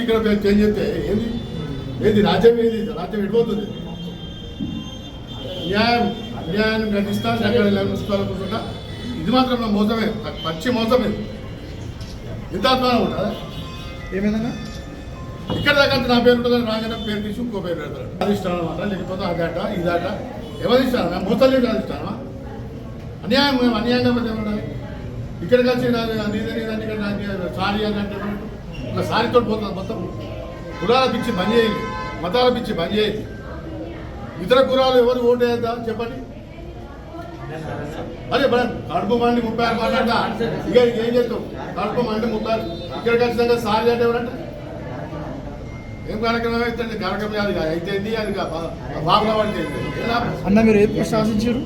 ఇక్కడ చేంజ్ చేస్తే ఏంది ఏంది రాజ్యం ఏంది రాజ్యం ఎడిపోతుంది అన్యాయాన్ని గ్రహిస్తాను ఎక్కడ చూసుకోవాలనుకుంటున్నా ఇది మాత్రం మోసమే పచ్చి మోసమే ఇంత అభిమానం ఉంటుందా ఏమైందన్నా ఇక్కడ దగ్గర నా పేరు ఉంటుందని రాగానే పేరు తీసి ఇంకో పేరు పెడతారు అది ఇష్టం అనమాట లేకపోతే అదాట ఇదాట ఎవరు ఇస్తాను మేము మోసాలు చేసి అది ఇస్తామా అన్యాయం మేము అన్యాయంగా ఉండాలి ఇక్కడ కలిసి నీదని ఇక్కడ సారీ అని అంటే ఒక సారీతో పోతుంది మొత్తం కులాల పిచ్చి బంద్ చేయాలి మతాల పిచ్చి బంద్ చేయాలి ఇతర కులాలు ఎవరు ఓటు వేద్దా చెప్పండి అదే మేడం కడుపు మండి 36 మాట్లాడతా ఇక ఏం చేస్తాం కడుపు మండి 36 ఇక్కడ ఖచ్చితంగా సారీ అంటే ఎవరంటే ఏం కార్యక్రమం అయితే కార్యక్రమం అది అయితేంది అది బాబులా పడితే అన్న మీరు ఎప్పుడు శాసించారు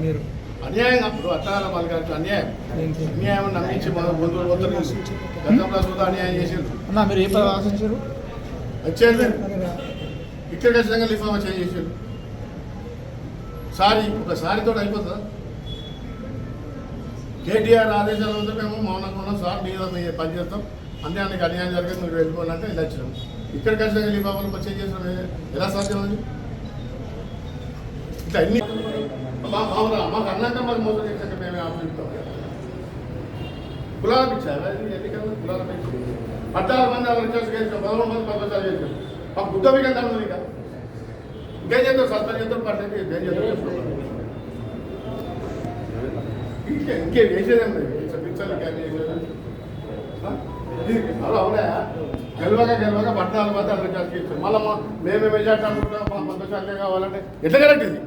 మీరు అన్యాయం అప్పుడు అట్టాల వాళ్ళకి అన్యాయం నమ్మించి బంధువులు వద్దరు గతంలో చూద్దా అన్యాయం చేసిండు అన్న మీరు ఏ పదవి ఆశించారు వచ్చేది ఇక్కడ ఖచ్చితంగా లిఫామా చేసేసాడు సారీ ఒక సారీతో అయిపోతుందా కేటీఆర్ ఆదేశాల వద్ద మేము మౌనంగా ఉన్నాం సార్ మీద పనిచేస్తాం అన్యాయానికి అన్యాయం జరిగేది మీరు వెళ్ళిపోవాలంటే ఇలా వచ్చినాం ఇక్కడ ఖచ్చితంగా లిఫామాలు వచ్చే చేసినాం ఎలా సాధ్యం అది ఇట్లా అన్ని మాకు అన్నాక మాకు మోసం చేశాక మేమే ఆలోచిస్తాం కులాల పిచ్చారా ఎన్నికల్లో కులాల పిచ్చి 14 మంది రిచార్జ్ చేసాం 13 మంది 10 చేసాం మాకు బుద్ధ విగా కాదు ఇక ఇంకేం చేద్దాం సస్పెండ్ చేద్దాం పర్సెంట్ ఏం చేద్దాం ఇంకే వేసేదేం లేదు పిచ్చలు అలా అవునా గెలవగా 14 మంది రిచార్జ్ చేసాం మళ్ళీ మేమే మెజార్టీ అనుకుంటాం 100% కావాలంటే ఎట్లా కరెక్ట్ ఇది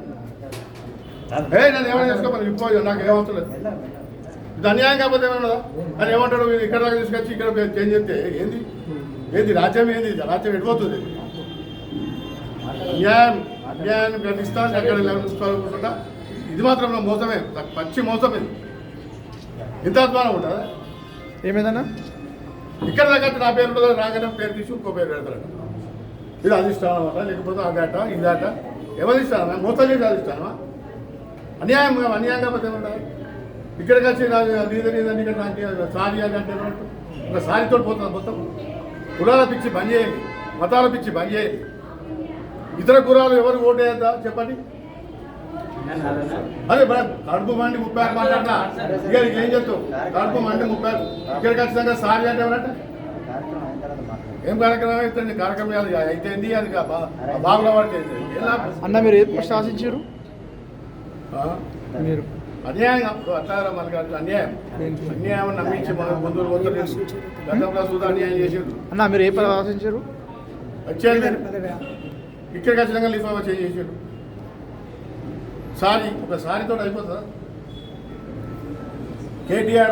నన్ను ఏమైనా చేసుకోమని ఇప్పుడు నాకు ఏమవుతుంది ఇది అన్యాయం కాకపోతే ఏమన్నా అని ఏమంటాడు ఇక్కడ దాకా తీసుకొచ్చి ఇక్కడ చేంజ్ చేస్తే ఏంది ఏంది రాజ్యం ఏంది రాజ్యం ఎడిపోతుంది అన్యాయాన్ని గ్రహిస్తాను ఎక్కడ చూసుకోవాలనుకుంటున్నా ఇది మాత్రం మోసమే పచ్చి మోసమే ఇంత అభిమానం ఉంటుందా ఏమైందన్నా ఇక్కడ దగ్గర నా పేరు ఉంటుందని రాగానే పేరు తీసి ఇంకో పేరు పెడతారట ఇది అది ఇస్తాను అనమాట లేకపోతే అదాట ఇదాట ఎవరు ఇస్తాను మేము మోసం చేసి అది ఇస్తానమా అన్యాయం అన్యాయంగా పోతే ఉండాలి ఇక్కడ కలిసి నీదని ఇక్కడ సారీ అని అంటే ఒక సారీతో పోతుంది మొత్తం కులాల పిచ్చి బంద్ చేయాలి మతాల పిచ్చి బంద్ చేయాలి ఇతర కులాలు ఎవరు ఓటు వేద్దా చెప్పండి అదే మేడం కడుపు మండి 36 మాట్లాడతా ఇక ఏం చేస్తాం కడుపు మండి 36 ఇక్కడ ఖచ్చితంగా సారీ అంటే ఎవరంటే ఏం కార్యక్రమం అయితే కార్యక్రమం అది అయితేంది అది బాబులా పడితే అన్న మీరు ఎప్పుడు శాసించారు మీరు అన్యాయం అప్పుడు అట్టాల మనకి అన్యాయం నమ్మించి బంధువులు వద్దరు గతంలో చూద్దా అన్యాయం చేసేది అన్న మీరు ఏ పదవి ఆశించారు వచ్చేది ఇక్కడ ఖచ్చితంగా లిఫామా చేసేసాడు సారీ ఒక సారీతో అయిపోతుందా కేటీఆర్